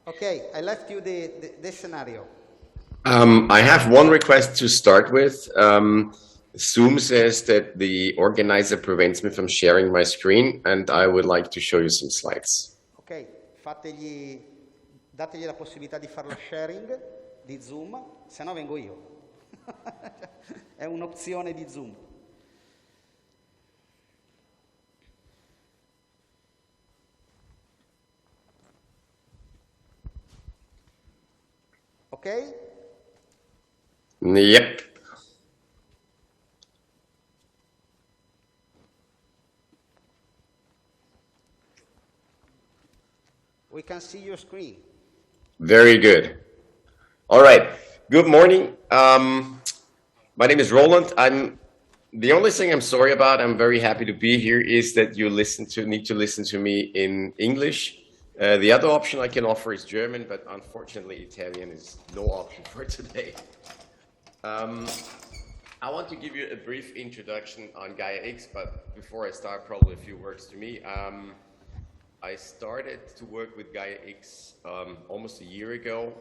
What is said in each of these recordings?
Okay, I left you the scenario. I have one request to start with. Zoom says that the organizer prevents me from sharing my screen, and I would like to show you some slides. Ok, dategli la possibilità di fare lo sharing di Zoom, se no vengo io. È un'opzione di Zoom. Ok? Yep. We can see your screen. Very good. All right. Good morning. My name is Roland. The only thing I'm sorry about, I'm very happy to be here, is that you need to listen to me in English. The other option I can offer is German, but unfortunately Italian is no option for today. I want to give you a brief introduction on GaiaX, but before I start, probably a few words to me. I started to work with GaiaX almost a year ago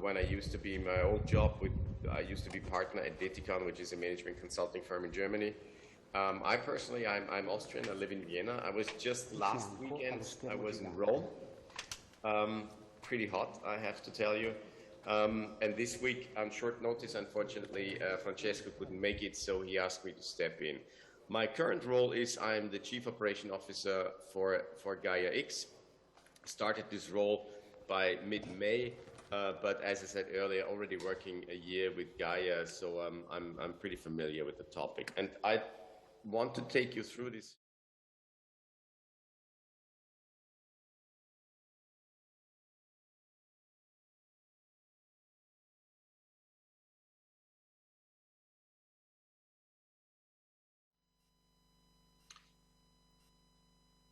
when I used to be in my old job. I used to be partner at Detikon, which is a management consulting firm in Germany. I personally, I'm Austrian. I live in Vienna. I was just last weekend, I was in Rome. Pretty hot, I have to tell you. And this week, on short notice, unfortunately, Francesco couldn't make it, so he asked me to step in. My current role is I'm the Chief Operation Officer for GaiaX. Started this role by mid-May, but as I said earlier, already working a year with Gaia, so I'm pretty familiar with the topic. And I want to take you through this.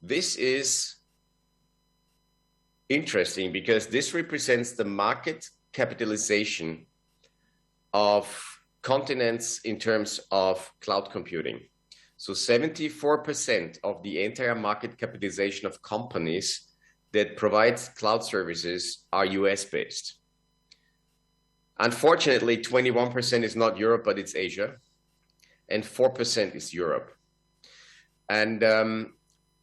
This is interesting because this represents the market capitalization of continents in terms of cloud computing. So 74% of the entire market capitalization of companies that provide cloud services are US based. Unfortunately, 21% is not Europe, but it's Asia, and 4% is Europe. And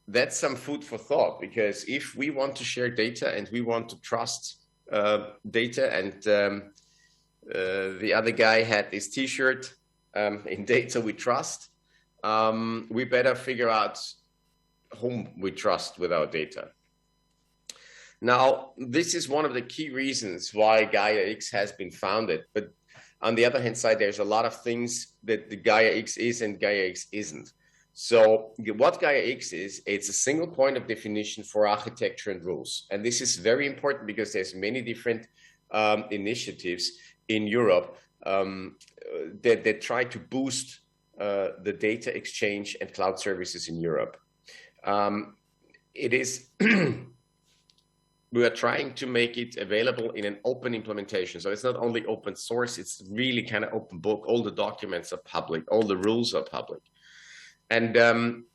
that's some food for thought, because if we want to share data and we want to trust data, and the other guy had this t-shirt, in data we trust, we better figure out whom we trust with our data. Now, this is one of the key reasons why GaiaX has been founded. But on the other hand side, there's a lot of things that the GaiaX is and GaiaX isn't. So what GaiaX is, it's a single point of definition for architecture and rules. And this is very important because there's many different initiatives in Europe that try to boost the data exchange and cloud services in Europe. We are trying to make it available in an open implementation. So it's not only open source, it's really kind of open book. All the documents are public, all the rules are public. And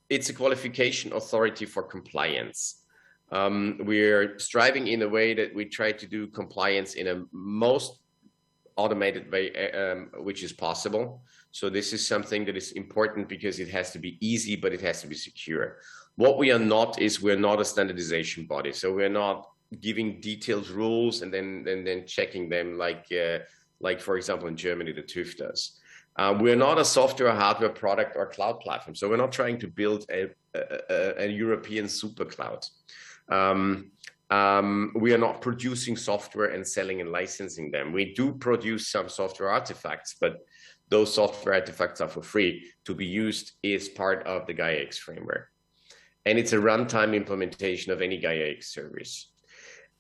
it's a qualification authority for compliance. We're striving in a way that we try to do compliance in a most automated way, which is possible. So this is something that is important because it has to be easy, but it has to be secure. What we are not is we're not a standardization body. So we're not giving detailed rules and then checking them like for example, in Germany, the TÜV does. We're not a software, hardware product or cloud platform. So we're not trying to build a European super cloud. We are not producing software and selling and licensing them. We do produce some software artifacts, but those software artifacts are for free to be used as part of the GaiaX framework. And it's a runtime implementation of any GaiaX service.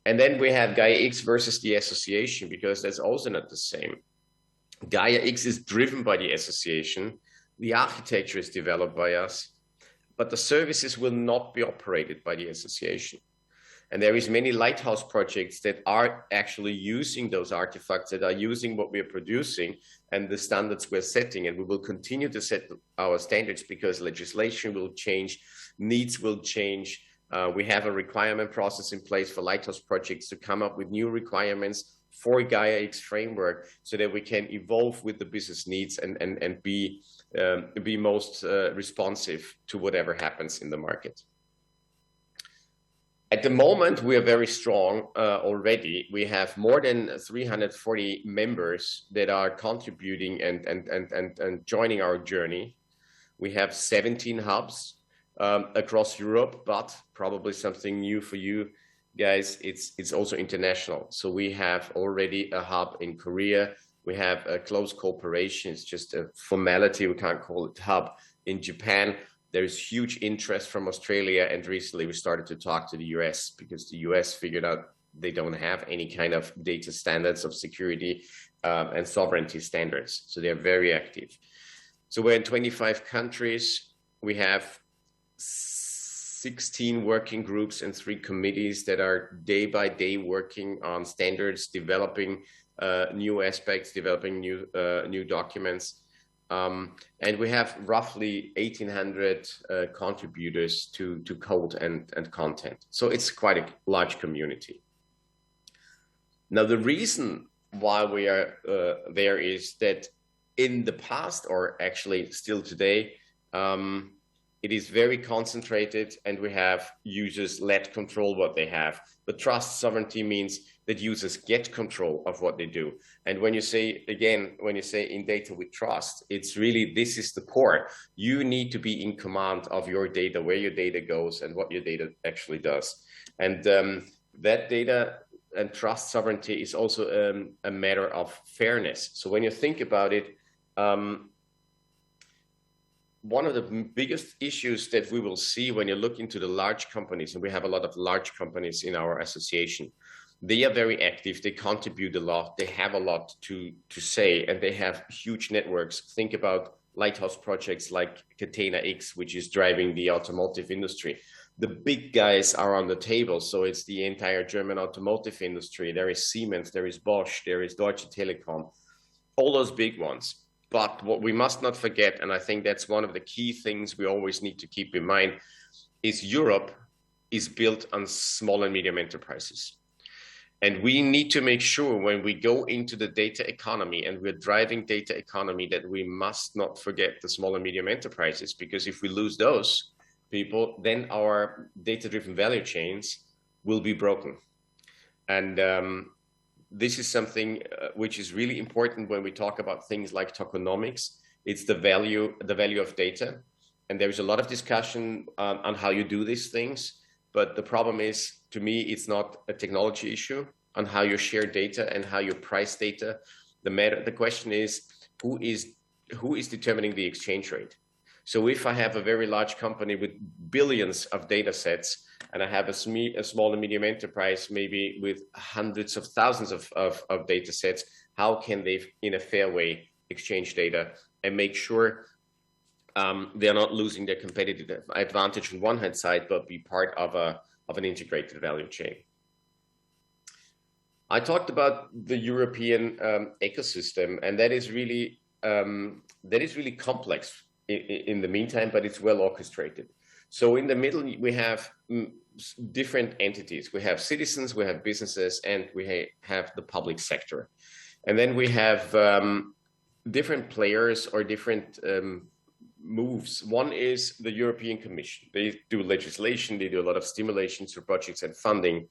And then we have GaiaX versus the association, because that's also not the same. GaiaX is driven by the association. The architecture is developed by us, but the services will not be operated by the association. And there is many lighthouse projects that are actually using those artifacts, that are using what we are producing and the standards we're setting. And we will continue to set our standards because legislation will change, needs will change, We have a requirement process in place for lighthouse projects to come up with new requirements for GaiaX framework so that we can evolve with the business needs and be most responsive to whatever happens in the market. At the moment, we are very strong already. We have more than 340 members that are contributing and joining our journey. We have 17 hubs across Europe, but probably something new for you guys, it's also international. So we have already a hub in Korea. We have a close cooperation. It's just a formality. We can't call it hub in Japan. There is huge interest from Australia, and recently we started to talk to the US because the US figured out they don't have any kind of data standards of security and sovereignty standards. So they're very active. So we're in 25 countries. We have 16 working groups and 3 committees that are day by day working on standards, developing new aspects, developing new documents. And we have roughly 1,800 contributors to code and content. So it's quite a large community. Now, the reason why we are there is that in the past, or actually still today, it is very concentrated, and we have users let control what they have. But trust sovereignty means that users get control of what they do. And when you say, again, when you say in data with trust, it's really, this is the core. You need to be in command of your data, where your data goes and what your data actually does. And that data and trust sovereignty is also a matter of fairness. So when you think about it, one of the biggest issues that we will see when you look into the large companies, and we have a lot of large companies in our association, they are very active, they contribute a lot, they have a lot to say, and they have huge networks. Think about lighthouse projects like GaiaX, which is driving the automotive industry. The big guys are on the table, so it's the entire German automotive industry. There is Siemens, there is Bosch, there is Deutsche Telekom, all those big ones. But what we must not forget, and I think that's one of the key things we always need to keep in mind, is Europe is built on small and medium enterprises. And we need to make sure when we go into the data economy and we're driving data economy that we must not forget the small and medium enterprises, because if we lose those people, then our data-driven value chains will be broken. And this is something which is really important when we talk about things like tokenomics. It's the value of data. And there's a lot of discussion on how you do these things. But the problem is, to me, it's not a technology issue on how you share data and how you price data. The question is, who is determining the exchange rate? So if I have a very large company with billions of data sets, and I have a small and medium enterprise, maybe with hundreds of thousands of data sets, how can they, in a fair way, exchange data and make sure they're not losing their competitive advantage on one hand side, but be part of an integrated value chain? I talked about the European ecosystem, and that is really complex in the meantime, but it's well orchestrated. So in the middle, we have different entities. We have citizens, we have businesses, and we have the public sector. And then we have different players or different moves. One is the European Commission. They do legislation, they do a lot of stimulations for projects and funding,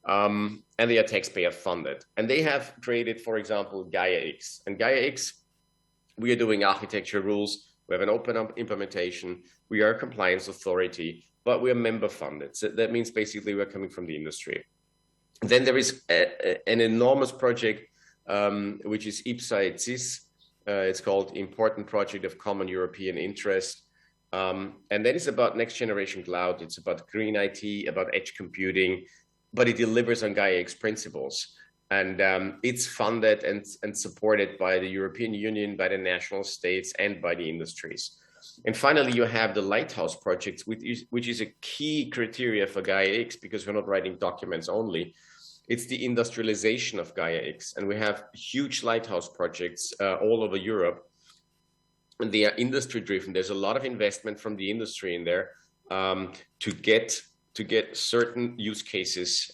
and they are taxpayer funded. And they have created, for example, GaiaX. And GaiaX, we are doing architecture rules. We have an open implementation. We are a compliance authority, but we are member funded. So that means basically we're coming from the industry. Then there is an enormous project, which is IPSA ETSIS. It's called Important Project of Common European Interest. And that is about next generation cloud. It's about green IT, about edge computing, but it delivers on GaiaX principles. And it's funded and supported by the European Union, by the national states, and by the industries. And finally, you have the Lighthouse projects, which is a key criteria for GaiaX, because we're not writing documents only. It's the industrialization of GaiaX. And we have huge Lighthouse projects all over Europe. And they are industry driven. There's a lot of investment from the industry in there to get to get certain use cases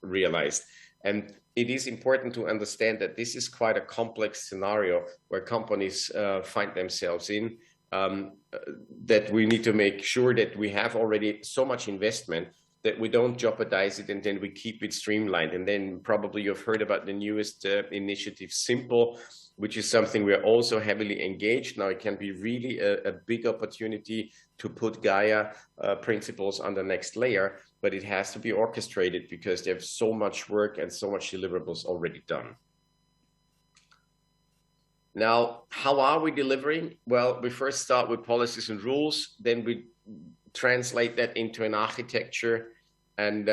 realized. And it is important to understand that this is quite a complex scenario where companies find themselves in, that we need to make sure that we have already so much investment that we don't jeopardize it, and then we keep it streamlined. And then probably you've heard about the newest initiative, Simple, which is something we're also heavily engaged. Now it can be really a big opportunity to put Gaia principles on the next layer, but it has to be orchestrated because they have so much work and so much deliverables already done. Now, how are we delivering? Well, we first start with policies and rules, then we translate that into an architecture, and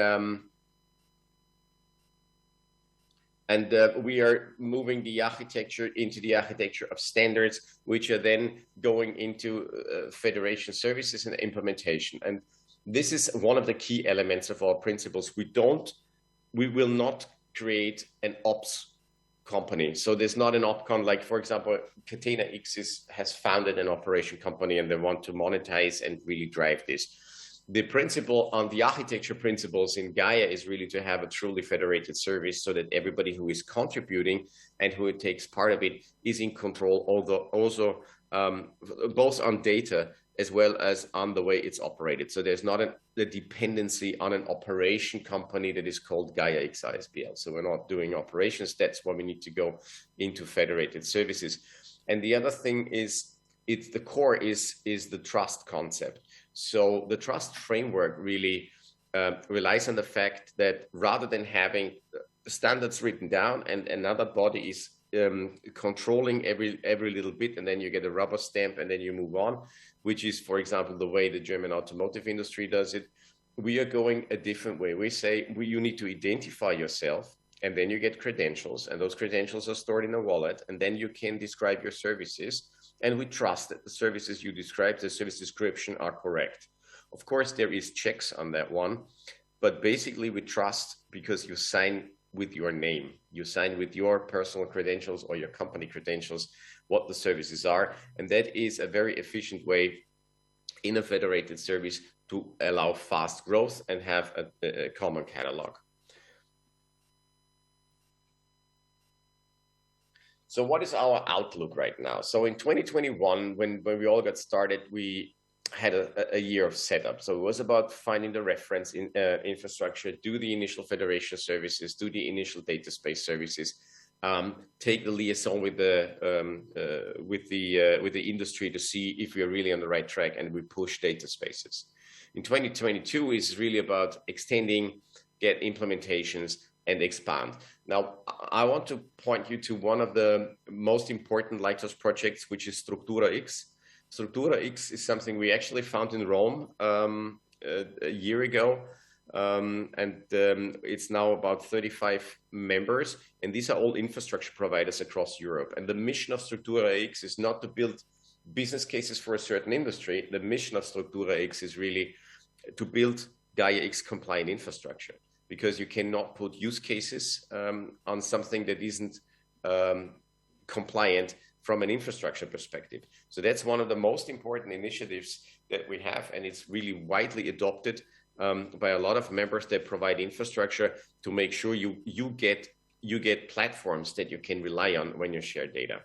we are moving the architecture into the architecture of standards, which are then going into federation services and implementation. And this is one of the key elements of our principles. We will not create an ops company. So there's not an opcon, like, for example, GaiaX has founded an operation company and they want to monetize and really drive this. The principle on the architecture principles in Gaia is really to have a truly federated service so that everybody who is contributing and who takes part of it is in control, although also both on data as well as on the way it's operated. So there's not a dependency on an operation company that is called GaiaX ISBL. So we're not doing operations. That's why we need to go into federated services. And the other thing is, the core is the trust concept. So the trust framework really relies on the fact that rather than having standards written down and another body is controlling every little bit, and then you get a rubber stamp and then you move on, which is, for example, the way the German automotive industry does it. We are going a different way. We say you need to identify yourself, and then you get credentials, and those credentials are stored in a wallet, and then you can describe your services. And we trust that the services you describe, the service description, are correct. Of course, there is checks on that one, but basically we trust because you sign with your name. You sign with your personal credentials or your company credentials what the services are. And that is a very efficient way in a federated service to allow fast growth and have a common catalog. So what is our outlook right now? So in 2021, when we all got started, we had a year of setup. So it was about finding the reference in infrastructure, do the initial federation services, do the initial data space services, take the liaison with the industry to see if we are really on the right track, and we push data spaces. In 2022 is really about extending, get implementations, and expand. Now, I want to point you to one of the most important Lighthouse projects, which is StrukturaX. StrukturaX is something we actually found in Rome a year ago, and it's now about 35 members, and these are all infrastructure providers across Europe. And the mission of StrukturaX is not to build business cases for a certain industry. The mission of StrukturaX is really to build GaiaX compliant infrastructure, because you cannot put use cases on something that isn't compliant from an infrastructure perspective. So that's one of the most important initiatives that we have, and it's really widely adopted by a lot of members that provide infrastructure to make sure you get platforms that you can rely on when you share data.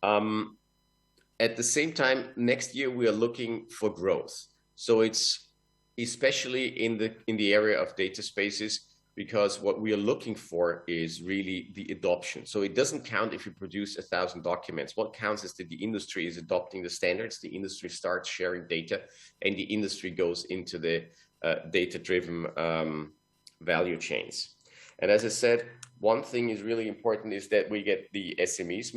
At the same time, next year we are looking for growth. So it's especially in the area of data spaces, because what we are looking for is really the adoption. So it doesn't count if you produce 1,000 documents. What counts is that the industry is adopting the standards, the industry starts sharing data, and the industry goes into the data-driven value chains. And as I said, one thing is really important is that we get the SMEs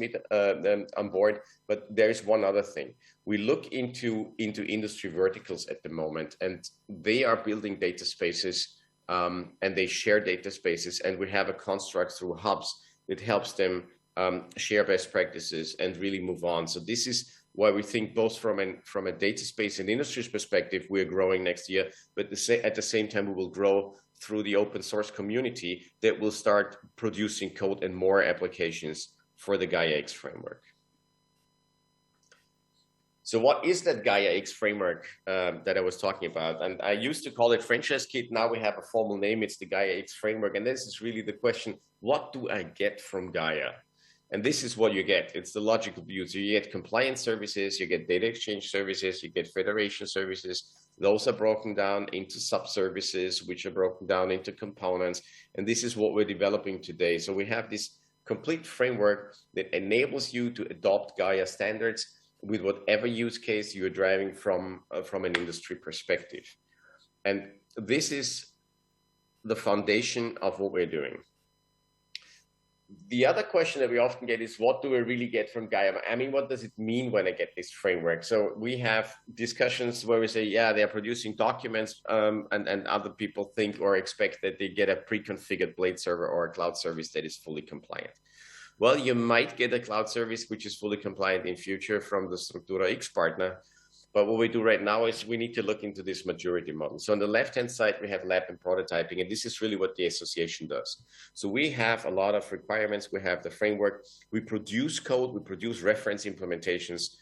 on board, but there's one other thing. We look into industry verticals at the moment, and they are building data spaces, and they share data spaces, and we have a construct through hubs that helps them share best practices and really move on. So this is why we think both from a data space and industry's perspective, we're growing next year, but at the same time, we will grow through the open source community that will start producing code and more applications for the GaiaX framework. So what is that GaiaX framework that I was talking about? And I used to call it franchise kit. Now we have a formal name. It's the GaiaX framework. And this is really the question, what do I get from Gaia? And this is what you get. It's the logical view. So you get compliance services, you get data exchange services, you get federation services. Those are broken down into sub-services, which are broken down into components. And this is what we're developing today. So we have this complete framework that enables you to adopt Gaia standards with whatever use case you're driving from an industry perspective. And this is the foundation of what we're doing. The other question that we often get is, what do I really get from Gaia? I mean, what does it mean when I get this framework? So we have discussions where we say, yeah, they're producing documents, and other people think or expect that they get a pre-configured Blade server or a cloud service that is fully compliant. Well, you might get a cloud service which is fully compliant in future from the Structura X partner. But what we do right now is we need to look into this maturity model. So on the left-hand side, we have lab and prototyping, and this is really what the association does. So we have a lot of requirements. We have the framework. We produce code. We produce reference implementations.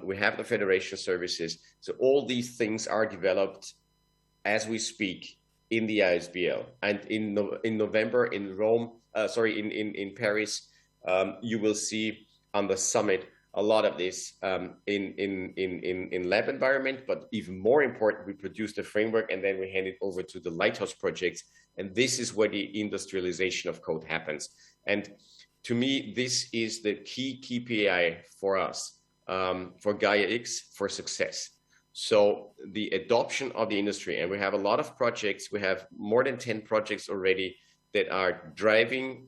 We have the federation services. So all these things are developed as we speak in the ISBL. And in November in Rome, in Paris, you will see on the summit a lot of this in lab environment, but even more important, we produce the framework and then we hand it over to the Lighthouse projects. And this is where the industrialization of code happens. And to me, this is the key KPI for us, for GaiaX, for success. So the adoption of the industry, and we have a lot of projects, we have more than 10 projects already that are driving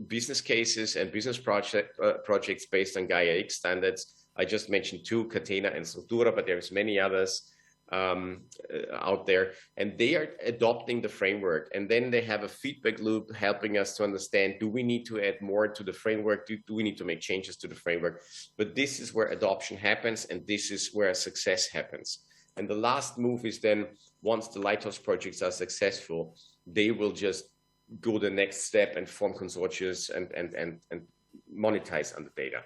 business cases and business projects based on GaiaX standards. I just mentioned 2, Catena and Structura, but there's many others out there, and they are adopting the framework. And then they have a feedback loop helping us to understand, do we need to add more to the framework? Do we need to make changes to the framework? But this is where adoption happens, and this is where success happens. And the last move is then, once the Lighthouse projects are successful, they will just go the next step and form consortia and monetize on the data.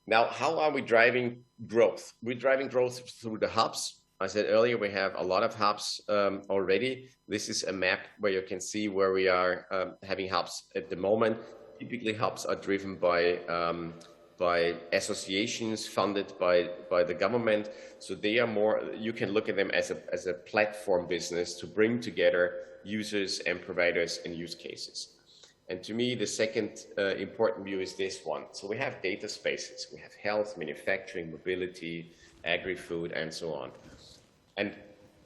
Now, how are we driving growth? We're driving growth through the hubs. I said earlier, we have a lot of hubs already. This is a map where you can see where we are having hubs at the moment. Typically, hubs are driven by associations funded by the government. So they are more, you can look at them as a platform business to bring together users and providers and use cases. And to me, the second important view is this one. So we have data spaces. We have health, manufacturing, mobility, agri-food, and so on. And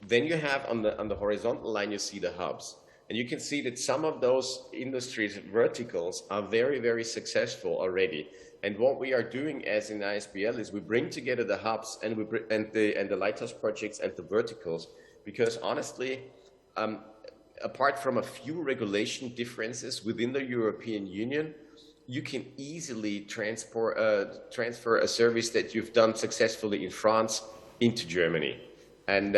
then you have on the horizontal line, you see the hubs. And you can see that some of those industries verticals are very, very successful already. And what we are doing as in ISBL is we bring together the hubs and the Lighthouse projects and the verticals, because honestly, apart from a few regulation differences within the European Union, you can easily transfer a service that you've done successfully in France into Germany. And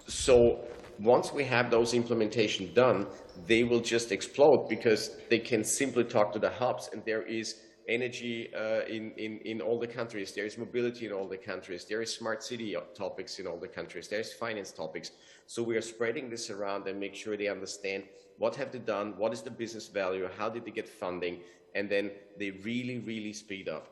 so once we have those implementations done, they will just explode because they can simply talk to the hubs, and there is energy in all the countries. There is mobility in all the countries. There is smart city topics in all the countries. There's finance topics. So we are spreading this around and make sure they understand what have they done, what is the business value, how did they get funding, and then they really, really speed up.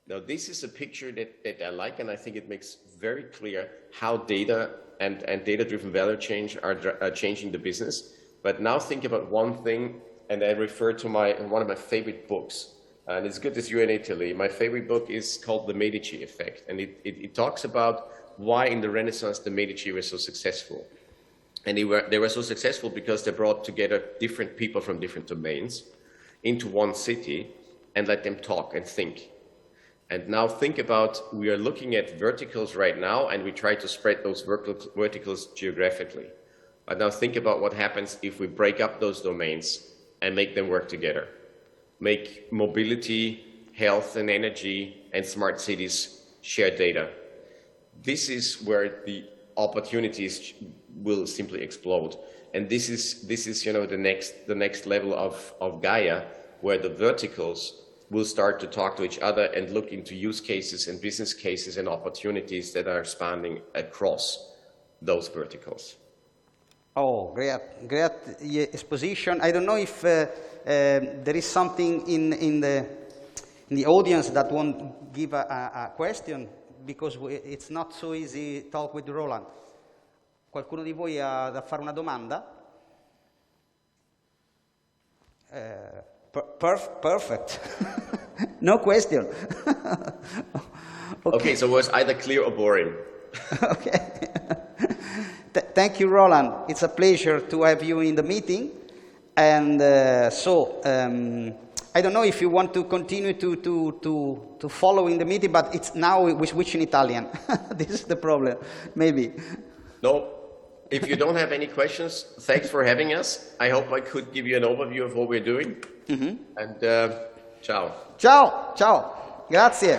Now, this is a picture that I like, and I think it makes very clear how data and data-driven value change are changing the business. But now think about one thing, and I refer to one of my favorite books. And it's good that you're in Italy. My favorite book is called The Medici Effect. And it talks about why in the Renaissance the Medici were so successful. And they were so successful because they brought together different people from different domains into one city and let them talk and think. And now think about, we are looking at verticals right now, and we try to spread those verticals geographically. But now think about what happens if we break up those domains and make them work together. Make mobility, health and energy, and smart cities share data. This is where the opportunities will simply explode. And this is the next level of Gaia, where the verticals will start to talk to each other and look into use cases and business cases and opportunities that are spanning across those verticals. Oh, great exposition. I don't know if there is something in the audience that won't give a question, because it's not so easy talk with Roland. Qualcuno di voi ha da fare una domanda? Perfect. No question. Okay, so it was either clear or boring. Okay. Thank you, Roland. It's a pleasure to have you in the meeting. And I don't know if you want to continue to follow in the meeting, but it's now we switch in Italian. This is the problem, maybe. No, if you don't have any questions, thanks for having us. I hope I could give you an overview of what we're doing. And ciao. Ciao, ciao. Grazie.